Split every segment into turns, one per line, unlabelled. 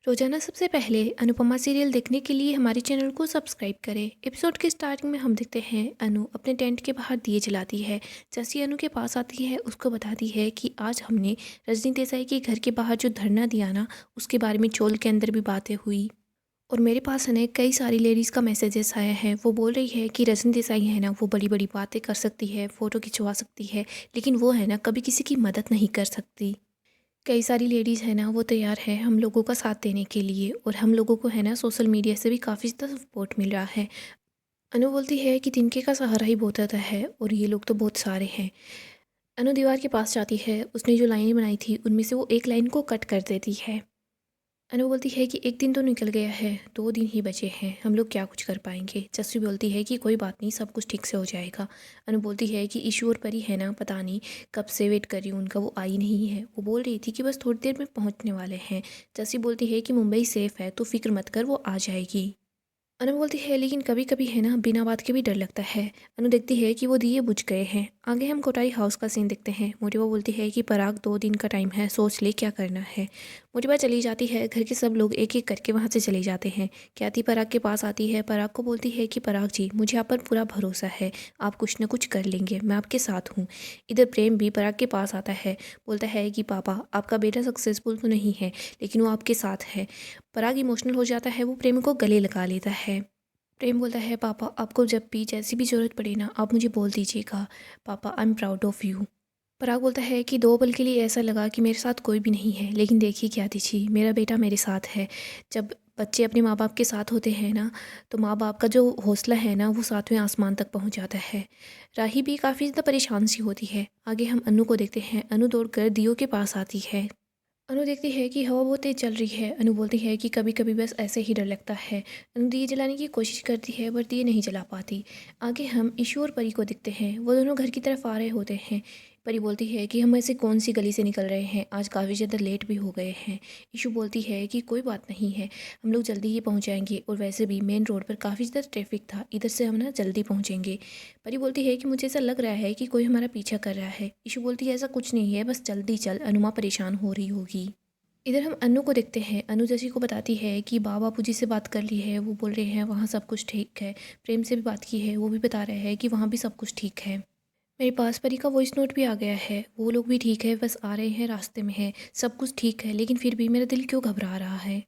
रोजाना सबसे पहले अनुपमा सीरियल देखने के लिए हमारे चैनल को सब्सक्राइब करें। एपिसोड के स्टार्टिंग में हम देखते हैं अनु अपने टेंट के बाहर दिए जलाती है। जैसी अनु के पास आती है उसको बताती है कि आज हमने रजनी देसाई के घर के बाहर जो धरना दिया ना, उसके बारे में चोल के अंदर भी बातें हुई। और मेरे पास है ना कई सारी लेडीज़ का मैसेजेस आया है। वो बोल रही है कि रजनी देसाई है ना, वो बड़ी बड़ी बातें कर सकती है, फ़ोटो खिंचवा सकती है, लेकिन वो है ना कभी किसी की मदद नहीं कर सकती। कई सारी लेडीज़ है ना, वो तैयार है हम लोगों का साथ देने के लिए, और हम लोगों को है ना सोशल मीडिया से भी काफ़ी ज़्यादा सपोर्ट मिल रहा है। अनु बोलती है कि तिनके का सहारा ही बहुत ज़्यादा है और ये लोग तो बहुत सारे हैं। अनु दीवार के पास जाती है, उसने जो लाइनें बनाई थी उनमें से वो एक लाइन को कट कर देती है। अनु बोलती है कि एक दिन तो निकल गया है, 2 दिन ही बचे हैं, हम लोग क्या कुछ कर पाएंगे। जस्सी बोलती है कि कोई बात नहीं, सब कुछ ठीक से हो जाएगा। अनु बोलती है कि ईशू और परी है ना, पता नहीं कब से वेट कर रही हूँ उनका, वो आई नहीं है। वो बोल रही थी कि बस थोड़ी देर में पहुँचने वाले हैं। जस्सी बोलती है कि मुंबई सेफ़ है तो फिक्र मत कर, वो आ जाएगी। अनु बोलती है लेकिन कभी कभी है ना बिना बात के भी डर लगता है। अनु देखती है कि वो दिए बुझ गए हैं। आगे हम कोटाई हाउस का सीन देखते हैं। मोटिवा बोलती है कि पराग 2 दिन का टाइम है, सोच ले क्या करना है। मोटिवा चली जाती है, घर के सब लोग एक एक करके वहाँ से चले जाते हैं। ख्याति पराग के पास आती है, पराग को बोलती है कि पराग जी, मुझे आप पर पूरा भरोसा है, आप कुछ न कुछ कर लेंगे, मैं आपके साथ हूँ। इधर प्रेम भी पराग के पास आता है, बोलता है कि पापा आपका बेटा सक्सेसफुल तो नहीं है, लेकिन वो आपके साथ है। पराग इमोशनल हो जाता है, वो प्रेम को गले लगा लेता है। प्रेम बोलता है पापा आपको जब भी जैसी भी ज़रूरत पड़े ना, आप मुझे बोल दीजिएगा, पापा I am proud of you. Parag बोलता है कि 2 पल के लिए ऐसा लगा कि मेरे साथ कोई भी नहीं है, लेकिन देखिए क्या दीजिए, मेरा बेटा मेरे साथ है। जब बच्चे अपने माँ बाप के साथ होते हैं ना, तो माँ बाप का जो हौसला है ना, वो 7वें आसमान तक पहुँच जाता है। राही भी काफ़ी ज़्यादा परेशान सी होती है। आगे हम अनु को देखते हैं। अनु दौड़कर दियो के पास आती है। अनु देखती है कि हवा बहुत तेज चल रही है। अनु बोलती है कि कभी कभी बस ऐसे ही डर लगता है। अनु दिए जलाने की कोशिश करती है पर दिए नहीं जला पाती। आगे हम ईशू और परी को देखते हैं। वो दोनों घर की तरफ आ रहे होते हैं। परी बोलती है कि हम ऐसे कौन सी गली से निकल रहे हैं, आज काफ़ी ज़्यादा लेट भी हो गए हैं। ईशू बोलती है कि कोई बात नहीं है, हम लोग जल्दी ही पहुंच जाएंगे, और वैसे भी मेन रोड पर काफ़ी ज़्यादा ट्रैफिक था, इधर से हम ना जल्दी पहुंचेंगे। परी बोलती है कि मुझे ऐसा लग रहा है कि कोई हमारा पीछा कर रहा है। ईशू बोलती है ऐसा कुछ नहीं है, बस जल्दी चल, अनुमा परेशान हो रही होगी। इधर हम अनु को देखते हैं। अनु जैसी को बताती है कि बाबू जी से बात कर ली है, वो बोल रहे हैं वहाँ सब कुछ ठीक है। प्रेम से भी बात की है, वो भी बता रहे हैं कि वहाँ भी सब कुछ ठीक है। मेरे पास परी का वॉइस नोट भी आ गया है, वो लोग भी ठीक है, बस आ रहे हैं, रास्ते में है, सब कुछ ठीक है, लेकिन फिर भी मेरा दिल क्यों घबरा रहा है।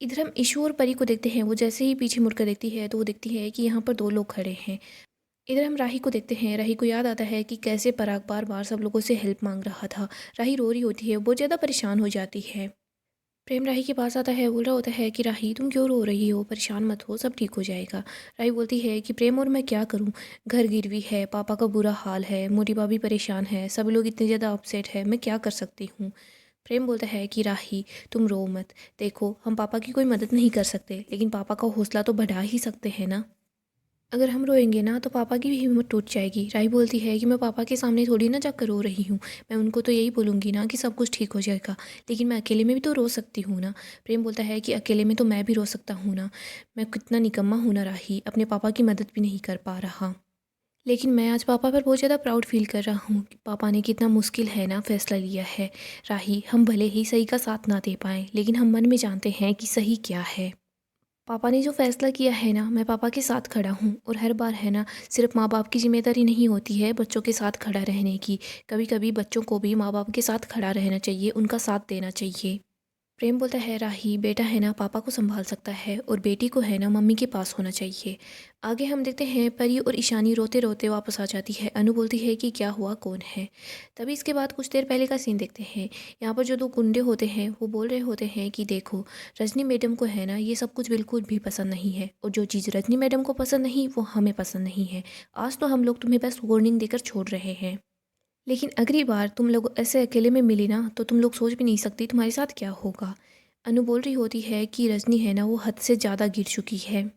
इधर हम ईशू और परी को देखते हैं। वो जैसे ही पीछे मुड़कर देखती है तो वो देखती है कि यहाँ पर 2 लोग खड़े हैं। इधर हम राही को देखते हैं। राही को याद आता है कि कैसे पराग बार बार सब लोगों से हेल्प मांग रहा था। राही रो रही होती है, बहुत ज़्यादा परेशान हो जाती है। प्रेम राही के पास आता है, बोल रहा होता है कि राही तुम क्यों रो रही हो, परेशान मत हो, सब ठीक हो जाएगा। राही बोलती है कि प्रेम और मैं क्या करूं, घर गिरवी है, पापा का बुरा हाल है, मोटी भाभी परेशान है, सब लोग इतने ज़्यादा अपसेट है, मैं क्या कर सकती हूँ। प्रेम बोलता है कि राही तुम रो मत, देखो हम पापा की कोई मदद नहीं कर सकते, लेकिन पापा का हौसला तो बढ़ा ही सकते हैं ना। अगर हम रोएंगे ना तो पापा की भी हिम्मत टूट जाएगी। राही बोलती है कि मैं पापा के सामने थोड़ी ना जाकर रो रही हूँ, मैं उनको तो यही बोलूँगी ना कि सब कुछ ठीक हो जाएगा, लेकिन मैं अकेले में भी तो रो सकती हूँ ना। प्रेम बोलता है कि अकेले में तो मैं भी रो सकता हूँ ना, मैं कितना निकम्मा हूँ ना राही, अपने पापा की मदद भी नहीं कर पा रहा। लेकिन मैं आज पापा पर बहुत ज़्यादा प्राउड फील कर रहा हूँ कि पापा ने कितना मुश्किल है ना फैसला लिया है। राही हम भले ही सही का साथ ना दे पाएँ, लेकिन हम मन में जानते हैं कि सही क्या है। पापा ने जो फ़ैसला किया है ना, मैं पापा के साथ खड़ा हूँ, और हर बार है ना सिर्फ माँ बाप की ज़िम्मेदारी नहीं होती है बच्चों के साथ खड़ा रहने की। कभी कभी बच्चों को भी माँ बाप के साथ खड़ा रहना चाहिए, उनका साथ देना चाहिए। प्रेम बोलता है राही बेटा है ना पापा को संभाल सकता है, और बेटी को है ना मम्मी के पास होना चाहिए। आगे हम देखते हैं परी और ईशानी रोते रोते वापस आ जाती है। अनु बोलती है कि क्या हुआ, कौन है। तभी इसके बाद कुछ देर पहले का सीन देखते हैं। यहाँ पर जो 2 गुंडे होते हैं वो बोल रहे होते हैं कि देखो, रजनी मैडम को है ना ये सब कुछ बिल्कुल भी पसंद नहीं है, और जो चीज़ रजनी मैडम को पसंद नहीं वो हमें पसंद नहीं है। आज तो हम लोग तुम्हें बस वार्निंग देकर छोड़ रहे हैं, लेकिन अगली बार तुम लोग ऐसे अकेले में मिली ना तो तुम लोग सोच भी नहीं सकती तुम्हारे साथ क्या होगा। अनु बोल रही होती है कि रजनी है ना वो हद से ज़्यादा गिर चुकी है।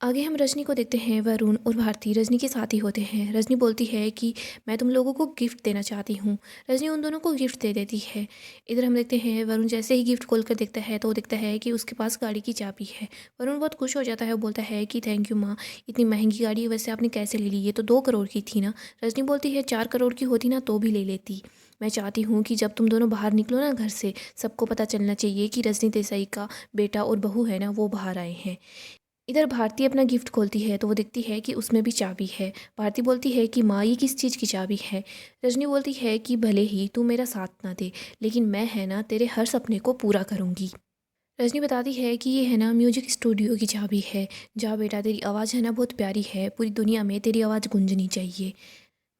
आगे हम रजनी को देखते हैं। वरुण और भारती रजनी के साथ ही होते हैं। रजनी बोलती है कि मैं तुम लोगों को गिफ्ट देना चाहती हूँ। रजनी उन दोनों को गिफ्ट दे देती है। इधर हम देखते हैं वरुण जैसे ही गिफ्ट खोल कर देखता है तो वो देखता है कि उसके पास गाड़ी की चाबी है। वरुण बहुत खुश हो जाता है, बोलता है कि थैंक यू माँ, इतनी महंगी गाड़ी वैसे आपने कैसे ले ली, ये तो 2 करोड़ की थी ना। रजनी बोलती है 4 करोड़ की होती ना तो भी ले लेती। मैं चाहती हूँ कि जब तुम दोनों बाहर निकलो ना घर से, सबको पता चलना चाहिए कि रजनी देसाई का बेटा और बहू है ना वो बाहर आए हैं। इधर भारती अपना गिफ्ट खोलती है तो वो देखती है कि उसमें भी चाबी है। भारती बोलती है कि माँ ये किस चीज़ की चाबी है। रजनी बोलती है कि भले ही तू मेरा साथ ना दे, लेकिन मैं है ना तेरे हर सपने को पूरा करूँगी। रजनी बताती है कि ये है ना म्यूजिक स्टूडियो की चाबी है। जा बेटा, तेरी आवाज़ है ना बहुत प्यारी है, पूरी दुनिया में तेरी आवाज़ गूंजनी चाहिए।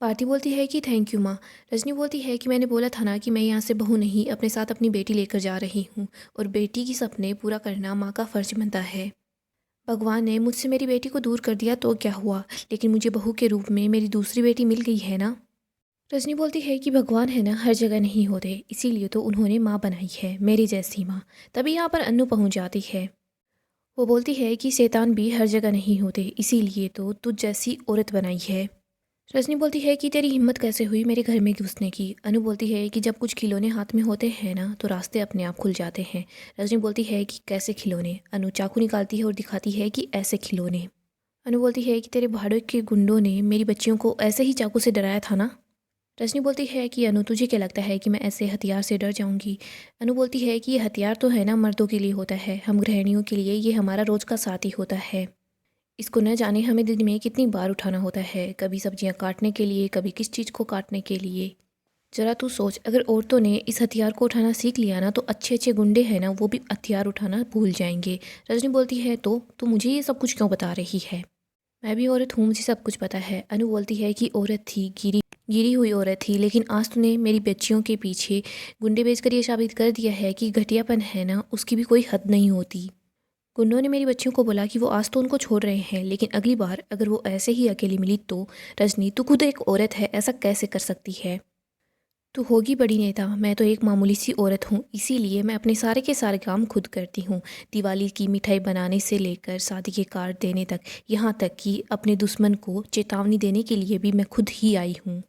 भारती बोलती है कि थैंक यू माँ। रजनी बोलती है कि मैंने बोला था ना कि मैं यहाँ से बहू नहीं, अपने साथ अपनी बेटी लेकर जा रही हूँ, और बेटी की सपने पूरा करना माँ का फ़र्ज बनता है। भगवान ने मुझसे मेरी बेटी को दूर कर दिया तो क्या हुआ, लेकिन मुझे बहू के रूप में मेरी दूसरी बेटी मिल गई है ना। रजनी बोलती है कि भगवान है ना हर जगह नहीं होते, इसीलिए तो उन्होंने माँ बनाई है, मेरी जैसी माँ। तभी यहाँ पर अन्नू पहुँच जाती है। वो बोलती है कि शैतान भी हर जगह नहीं होते, इसीलिए तो तुझ जैसी औरत बनाई है। रजनी बोलती है कि तेरी हिम्मत कैसे हुई मेरे घर में घुसने की। अनु बोलती है कि जब कुछ खिलौने हाथ में होते हैं ना तो रास्ते अपने आप खुल जाते हैं। रजनी बोलती है कि कैसे खिलौने। अनु चाकू निकालती है और दिखाती है कि ऐसे खिलौने। अनु बोलती है कि तेरे भाड़े के गुंडों ने मेरी बच्चियों को ऐसे ही चाकू से डराया था ना। रजनी बोलती है कि अनु तुझे क्या लगता है कि मैं ऐसे हथियार से डर जाऊंगी। अनु बोलती है कि ये हथियार तो है ना मर्दों के लिए होता है, हम गृहिणियों के लिए ये हमारा रोज का साथी होता है। इसको न जाने हमें दिन में कितनी बार उठाना होता है, कभी सब्जियां काटने के लिए, कभी किस चीज़ को काटने के लिए। जरा तू सोच, अगर औरतों ने इस हथियार को उठाना सीख लिया ना तो अच्छे अच्छे गुंडे हैं ना वो भी हथियार उठाना भूल जाएंगे। रजनी बोलती है तो मुझे ये सब कुछ क्यों बता रही है। मैं भी औरत हूँ, मुझे सब कुछ पता है। अनु बोलती है कि औरत थी, गिरी गिरी हुई औरत थी, लेकिन आज तूने मेरी बच्चियों के पीछे गुंडे बेचकर ये साबित कर दिया है कि घटियापन है ना उसकी भी कोई हद नहीं होती। गुंडों ने मेरी बच्चियों को बोला कि वो आज तो उनको छोड़ रहे हैं, लेकिन अगली बार अगर वो ऐसे ही अकेली मिली तो। रजनी, तू खुद एक औरत है, ऐसा कैसे कर सकती है। तू होगी बड़ी नेता, मैं तो एक मामूली सी औरत हूँ, इसीलिए मैं अपने सारे के सारे काम खुद करती हूँ। दिवाली की मिठाई बनाने से लेकर शादी के कार्ड देने तक, यहाँ तक कि अपने दुश्मन को चेतावनी देने के लिए भी मैं खुद ही आई हूँ।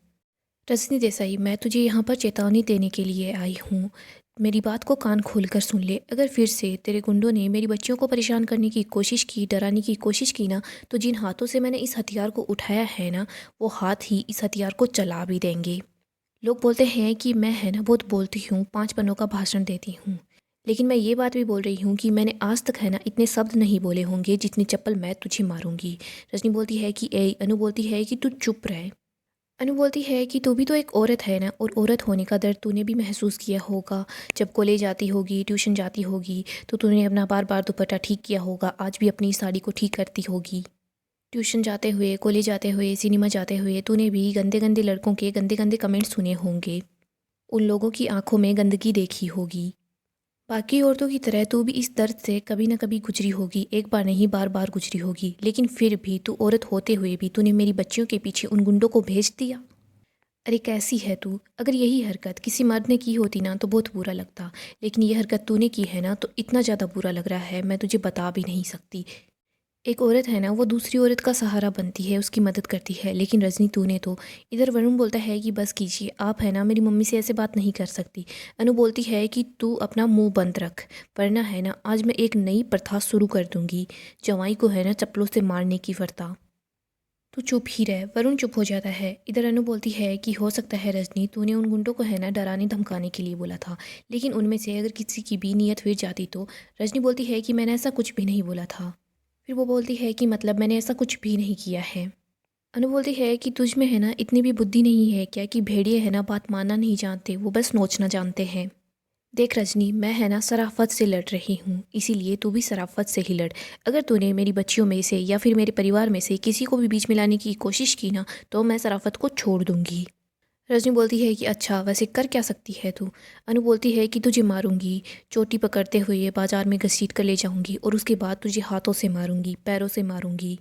रजनी देसाई, मैं तुझे यहाँ पर चेतावनी देने के लिए आई हूँ। मेरी बात को कान खोलकर सुन ले। अगर फिर से तेरे गुंडों ने मेरी बच्चियों को परेशान करने की कोशिश की, डराने की कोशिश की ना, तो जिन हाथों से मैंने इस हथियार को उठाया है ना वो हाथ ही इस हथियार को चला भी देंगे। लोग बोलते हैं कि मैं है ना बहुत बोलती हूँ, 5 पन्नों का भाषण देती हूँ, लेकिन मैं ये बात भी बोल रही हूँ कि मैंने आज तक है ना इतने शब्द नहीं बोले होंगे जितनी चप्पल मैं तुझे मारूंगी। रजनी बोलती है कि ए। अनु बोलती है कि तू चुप रहे। अनु बोलती है कि तू भी तो एक औरत है ना, और औरत होने का दर्द तूने भी महसूस किया होगा। जब कॉलेज जाती होगी, ट्यूशन जाती होगी, तो तूने अपना बार बार दुपट्टा ठीक किया होगा, आज भी अपनी साड़ी को ठीक करती होगी। ट्यूशन जाते हुए, कॉलेज जाते हुए, सिनेमा जाते हुए तूने भी गंदे गंदे लड़कों के गंदे गंदे कमेंट सुने होंगे, उन लोगों की आंखों में गंदगी देखी होगी। बाकी औरतों की तरह तू भी इस दर्द से कभी ना कभी गुजरी होगी, एक बार नहीं बार बार गुजरी होगी, लेकिन फिर भी तू औरत होते हुए भी तूने मेरी बच्चियों के पीछे उन गुंडों को भेज दिया। अरे कैसी है तू। अगर यही हरकत किसी मर्द ने की होती ना तो बहुत बुरा लगता, लेकिन ये हरकत तूने की है ना तो इतना ज़्यादा बुरा लग रहा है मैं तुझे बता भी नहीं सकती। एक औरत है ना वो दूसरी औरत का सहारा बनती है, उसकी मदद करती है, लेकिन रजनी तूने तो। इधर वरुण बोलता है कि बस कीजिए, आप है ना मेरी मम्मी से ऐसे बात नहीं कर सकती। अनु बोलती है कि तू अपना मुंह बंद रख, वरना है ना आज मैं एक नई प्रथा शुरू कर दूंगी, जवाई को है ना चप्पलों से मारने की प्रथा। तू चुप ही रह। वरुण चुप हो जाता है। इधर अनु बोलती है कि हो सकता है रजनी तूने उन गुंडों को है ना डराने धमकाने के लिए बोला था, लेकिन उनमें से अगर किसी की भी नीयत फिर जाती तो। रजनी बोलती है कि मैंने ऐसा कुछ भी नहीं बोला था। फिर वो बोलती है कि मतलब मैंने ऐसा कुछ भी नहीं किया है। अनु बोलती है कि तुझ में है ना इतनी भी बुद्धि नहीं है क्या कि भेड़िए है ना बात मानना नहीं जानते, वो बस नोचना जानते हैं। देख रजनी, मैं है ना सराफत से लड़ रही हूँ, इसीलिए तू भी सराफत से ही लड़। अगर तूने मेरी बच्चियों में से या फिर मेरे परिवार में से किसी को भी बीच में लाने की कोशिश की ना तो मैं सराफत को छोड़ दूंगी। रजनी बोलती है कि अच्छा वैसे कर क्या सकती है तू। अनु बोलती है कि तुझे मारूंगी, चोटी पकड़ते हुए बाजार में घसीट कर ले जाऊंगी, और उसके बाद तुझे हाथों से मारूंगी, पैरों से मारूंगी,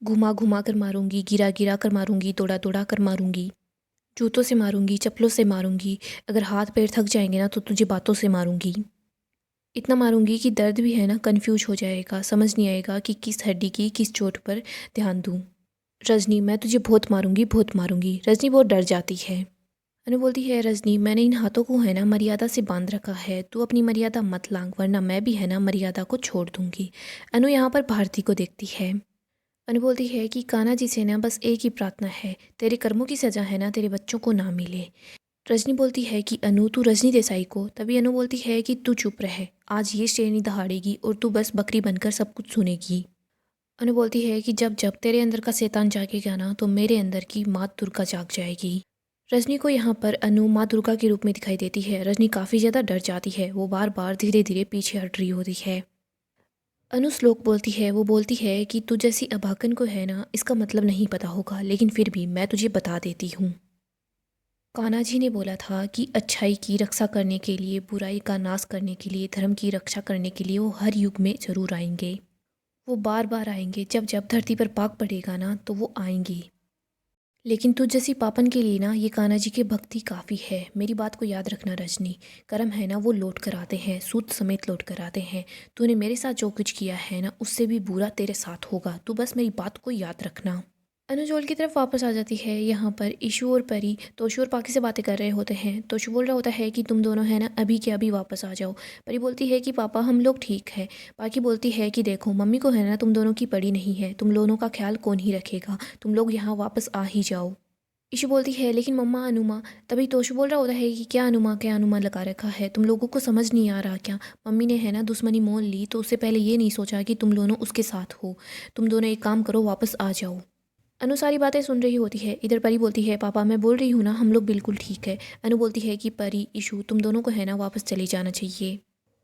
घुमा घुमा कर मारूंगी, गिरा गिरा कर मारूंगी, दौड़ा दौड़ा कर मारूंगी, जूतों से मारूंगी, चप्पलों से मारूंगी। अगर हाथ पैर थक जाएंगे ना तो तुझे बातों से मारूंगी। इतना मारूंगी कि दर्द भी है ना कंफ्यूज हो जाएगा, समझ नहीं आएगा कि किस हड्डी की किस चोट पर ध्यान दूं। रजनी, मैं तुझे बहुत मारूंगी, बहुत मारूंगी। रजनी बहुत डर जाती है। अनु बोलती है रजनी, मैंने इन हाथों को है ना मर्यादा से बांध रखा है, तू अपनी मर्यादा मत लांग, वरना मैं भी है ना मर्यादा को छोड़ दूंगी। अनु यहाँ पर भारती को देखती है। अनु बोलती है कि कान्हा जी से ना बस एक ही प्रार्थना है, तेरे कर्मों की सजा है ना तेरे बच्चों को ना मिले। रजनी बोलती है कि अनु तू रजनी देसाई को, तभी अनु बोलती है कि तू चुप रहे, आज ये शेरनी दहाड़ेगी और तू बस बकरी बनकर सब कुछ सुनेगी। अनु बोलती है कि जब जब तेरे अंदर का शैतान जागेगा ना तो मेरे अंदर की माँ दुर्गा जाग जाएगी। रजनी को यहाँ पर अनु माँ दुर्गा के रूप में दिखाई देती है। रजनी काफ़ी ज़्यादा डर जाती है, वो बार बार धीरे धीरे पीछे हट रही होती है। अनु श्लोक बोलती है, वो बोलती है कि तू जैसी अभागन को है ना इसका मतलब नहीं पता होगा, लेकिन फिर भी मैं तुझे बता देती हूँ। कान्हा जी ने बोला था कि अच्छाई की रक्षा करने के लिए, बुराई का नाश करने के लिए, धर्म की रक्षा करने के लिए वो हर युग में ज़रूर आएंगे। वो बार बार आएंगे, जब जब धरती पर पाक पड़ेगा ना तो वो आएंगी। लेकिन तुझ जैसी पापन के लिए ना ये कान्हा जी की भक्ति काफ़ी है। मेरी बात को याद रखना रजनी, कर्म है ना वो लौट कर आते हैं, सूद समेत लौट कर आते हैं। तूने मेरे साथ जो कुछ किया है ना उससे भी बुरा तेरे साथ होगा, तू बस मेरी बात को याद रखना। अनुजोल की तरफ वापस आ जाती है। यहाँ पर ईशु और परी तोशु और पाकी से बातें कर रहे होते हैं। तोशु बोल रहा होता है कि तुम दोनों है ना अभी के अभी वापस आ जाओ। परी बोलती है कि पापा हम लोग ठीक है। पाकी बोलती है कि देखो मम्मी को है ना तुम दोनों की पड़ी नहीं है, तुम दोनों का ख्याल कौन ही रखेगा, तुम लोग यहाँ वापस आ ही जाओ। ईशु बोलती है लेकिन मम्मा अनुमा। तभी तोशु बोल रहा होता है कि क्या अनुमा लगा रखा है, तुम लोगों को समझ नहीं आ रहा क्या? मम्मी ने है ना दुश्मनी मोल ली तो उससे पहले ये नहीं सोचा कि तुम दोनों उसके साथ हो। तुम दोनों एक काम करो, वापस आ जाओ। अनु सारी बातें सुन रही होती है। इधर परी बोलती है पापा मैं बोल रही हूँ ना हम लोग बिल्कुल ठीक है। अनु बोलती है कि परी ईशु तुम दोनों को है ना वापस चले जाना चाहिए।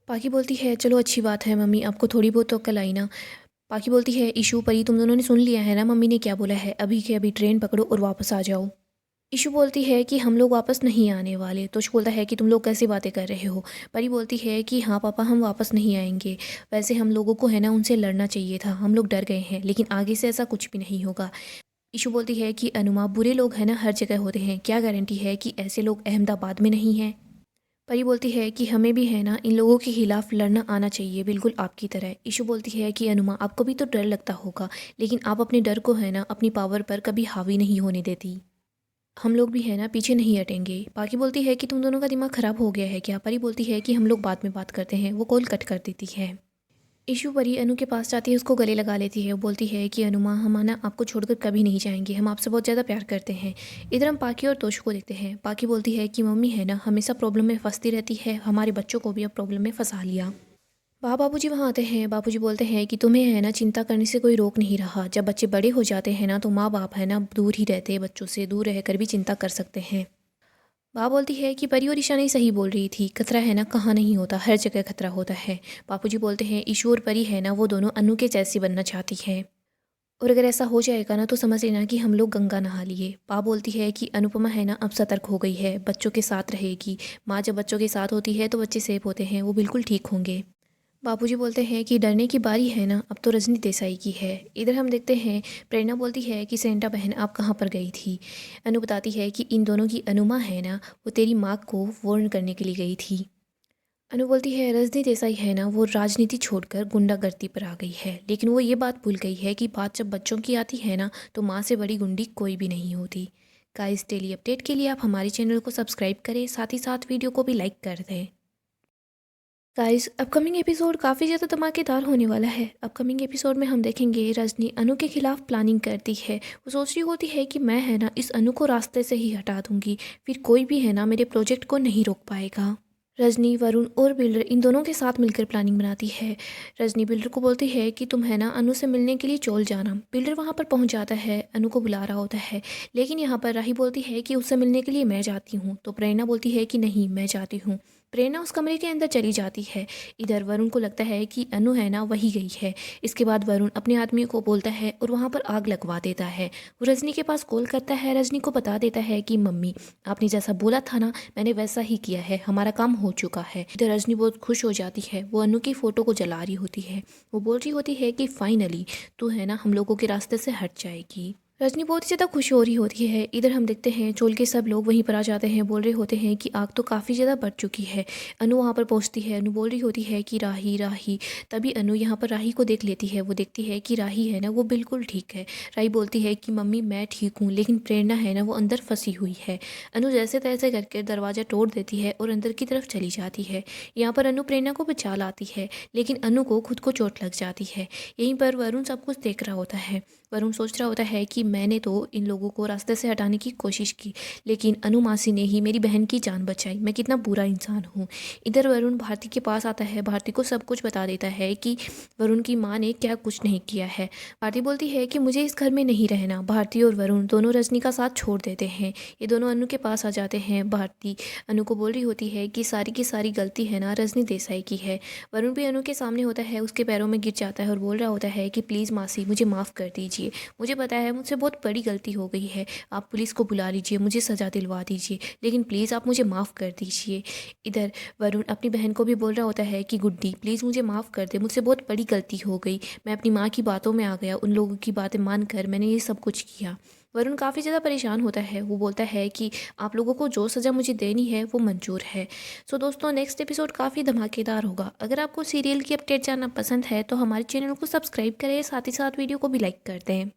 पाकी बोलती है चलो अच्छी बात है मम्मी, आपको थोड़ी बहुत तो अक्ल आई ना। पाकी बोलती है ईशु परी तुम दोनों ने सुन लिया है ना मम्मी ने क्या बोला है, अभी के अभी ट्रेन पकड़ो और वापस आ जाओ। ईशु बोलती है कि हम लोग वापस नहीं आने वाले। तोश बोलता है कि तुम लोग कैसी बातें कर रहे हो। परी बोलती है कि हाँ पापा हम वापस नहीं आएंगे, वैसे हम लोगों को है ना उनसे लड़ना चाहिए था, हम लोग डर गए हैं, लेकिन आगे से ऐसा कुछ भी नहीं होगा। ईशु बोलती है कि अनुमा बुरे लोग हैं ना हर जगह होते हैं, क्या गारंटी है कि ऐसे लोग अहमदाबाद में नहीं हैं। परी बोलती है कि हमें भी है ना इन लोगों के खिलाफ लड़ना आना चाहिए, बिल्कुल आपकी तरह। ईशु बोलती है कि अनुमा आपको भी तो डर लगता होगा, लेकिन आप अपने डर को है ना अपनी पावर पर कभी हावी नहीं होने देती। हम लोग भी है ना पीछे नहीं हटेंगे। पाकी बोलती है कि तुम दोनों का दिमाग खराब हो गया है क्या? परी बोलती है कि हम लोग बाद में बात करते हैं। वो कॉल कट कर देती है। ईशु परी अनु के पास जाती है, उसको गले लगा लेती है। वो बोलती है कि अनुमा हम ना आपको छोड़कर कभी नहीं जाएंगे, हम आपसे बहुत ज़्यादा प्यार करते हैं। इधर हम पाकी और तोशु को देखते हैं। पाकी बोलती है कि मम्मी है ना हमेशा प्रॉब्लम में फंसती रहती है, हमारे बच्चों को भी अब प्रॉब्लम में फंसा लिया। बाबूजी वहाँ आते हैं। बाबूजी बोलते हैं कि तुम्हें है ना चिंता करने से कोई रोक नहीं रहा, जब बच्चे बड़े हो जाते हैं ना तो माँ बाप है ना दूर ही रहते हैं, बच्चों से दूर रहकर भी चिंता कर सकते हैं। माँ बोलती है कि परी और ईशा ने सही बोल रही थी, खतरा है ना कहाँ नहीं होता, हर जगह खतरा होता है। बापूजी बोलते हैं ईशु और परी है ना वो दोनों अनु के जैसी बनना चाहती है, और अगर ऐसा हो जाएगा ना तो समझ लेना कि हम लोग गंगा नहा लिए। माँ बोलती है कि अनुपमा है ना अब सतर्क हो गई है, बच्चों के साथ रहेगी। माँ जब बच्चों के साथ होती है तो बच्चे सेफ होते हैं, वो बिल्कुल ठीक होंगे। बापूजी बोलते हैं कि डरने की बारी है ना अब तो रजनी देसाई की है। इधर हम देखते हैं प्रेरणा बोलती है कि सेंटा बहन आप कहाँ पर गई थी। अनु बताती है कि इन दोनों की अनुमा है ना वो तेरी माँ को वार्न करने के लिए गई थी। अनु बोलती है रजनी देसाई है ना वो राजनीति छोड़कर गुंडागर्दी पर आ गई है, लेकिन वो ये बात भूल गई है कि बात जब बच्चों की आती है ना तो माँ से बड़ी गुंडी कोई भी नहीं होती। गाइस डेली अपडेट के लिए आप हमारे चैनल को सब्सक्राइब करें, साथ ही साथ वीडियो को भी लाइक कर दें। गाइस अपकमिंग एपिसोड काफ़ी ज़्यादा धमाकेदार होने वाला है। अपकमिंग एपिसोड में हम देखेंगे रजनी अनु के खिलाफ प्लानिंग करती है। वो सोच रही होती है कि मैं है ना इस अनु को रास्ते से ही हटा दूंगी, फिर कोई भी है ना मेरे प्रोजेक्ट को नहीं रोक पाएगा। रजनी वरुण और बिल्डर इन दोनों के साथ मिलकर प्लानिंग बनाती है। रजनी बिल्डर को बोलती है कि तुम है ना अनु से मिलने के लिए चल जाना। बिल्डर वहाँ पर पहुँच जाता है, अनु को बुला रहा होता है, लेकिन यहाँ पर राही बोलती है कि उससे मिलने के लिए मैं जाती हूँ, तो प्रेरणा बोलती है कि नहीं मैं जाती हूँ। प्रेरणा उस कमरे के अंदर चली जाती है। इधर वरुण को लगता है कि अनु है ना वही गई है। इसके बाद वरुण अपने आदमी को बोलता है और वहाँ पर आग लगवा देता है। वो रजनी के पास कॉल करता है, रजनी को बता देता है कि मम्मी आपने जैसा बोला था ना मैंने वैसा ही किया है, हमारा काम हो चुका है। इधर रजनी बहुत खुश हो जाती है, वो अनु की फ़ोटो को जला रही होती है। वो बोल रही होती है कि फाइनली तू है ना हम लोगों के रास्ते से हट जाएगी। रजनी बहुत ही ज़्यादा खुश हो रही होती है। इधर हम देखते हैं चोल के सब लोग वहीं पर आ जाते हैं, बोल रहे होते हैं कि आग तो काफ़ी ज़्यादा बढ़ चुकी है। अनु वहाँ पर पहुँचती है, अनु बोल रही होती है कि राही राही। तभी अनु यहाँ पर राही को देख लेती है। वो देखती है कि राही है ना वो बिल्कुल ठीक है। राही बोलती है कि मम्मी मैं ठीक हूँ, लेकिन प्रेरणा है ना वो अंदर फंसी हुई है। अनु जैसे तैसे करके दरवाज़ा तोड़ देती है और अंदर की तरफ चली जाती है। यहाँ पर अनु प्रेरणा को बचा लाती है, लेकिन अनु को खुद को चोट लग जाती है। यहीं पर वरुण सब कुछ देख रहा होता है। वरुण सोच रहा होता है कि मैंने तो इन लोगों को रास्ते से हटाने की कोशिश की, लेकिन अनु मासी ने ही मेरी बहन की जान बचाई। मैं कितना बुरा इंसान हूँ। इधर वरुण भारती के पास आता है, भारती को सब कुछ बता देता है कि वरुण की माँ ने क्या कुछ नहीं किया है। भारती बोलती है कि मुझे इस घर में नहीं रहना। भारती और वरुण दोनों रजनी का साथ छोड़ देते हैं। ये दोनों अनु के पास आ जाते हैं। भारती अनु को बोल रही होती है कि सारी की सारी गलती है ना रजनी देसाई की है। वरुण भी अनु के सामने होता है, उसके पैरों में गिर जाता है और बोल रहा होता है कि प्लीज़ मासी मुझे माफ़ कर दीजिए। मुझे पता है मुझसे बहुत बड़ी गलती हो गई है। आप पुलिस को बुला लीजिए, मुझे सज़ा दिलवा दीजिए, लेकिन प्लीज़ आप मुझे माफ़ कर दीजिए। इधर वरुण अपनी बहन को भी बोल रहा होता है कि गुड्डी प्लीज़ मुझे माफ़ कर दे, मुझसे बहुत बड़ी गलती हो गई। मैं अपनी माँ की बातों में आ गया, उन लोगों की बातें मानकर मैंने ये सब कुछ किया। वरुण काफ़ी ज़्यादा परेशान होता है। वो बोलता है कि आप लोगों को जो सज़ा मुझे देनी है वो मंजूर है। सो दोस्तों, नेक्स्ट एपिसोड काफ़ी धमाकेदार होगा। अगर आपको सीरियल की अपडेट जानना पसंद है तो हमारे चैनल को सब्सक्राइब करें, साथ ही साथ वीडियो को भी लाइक कर दें।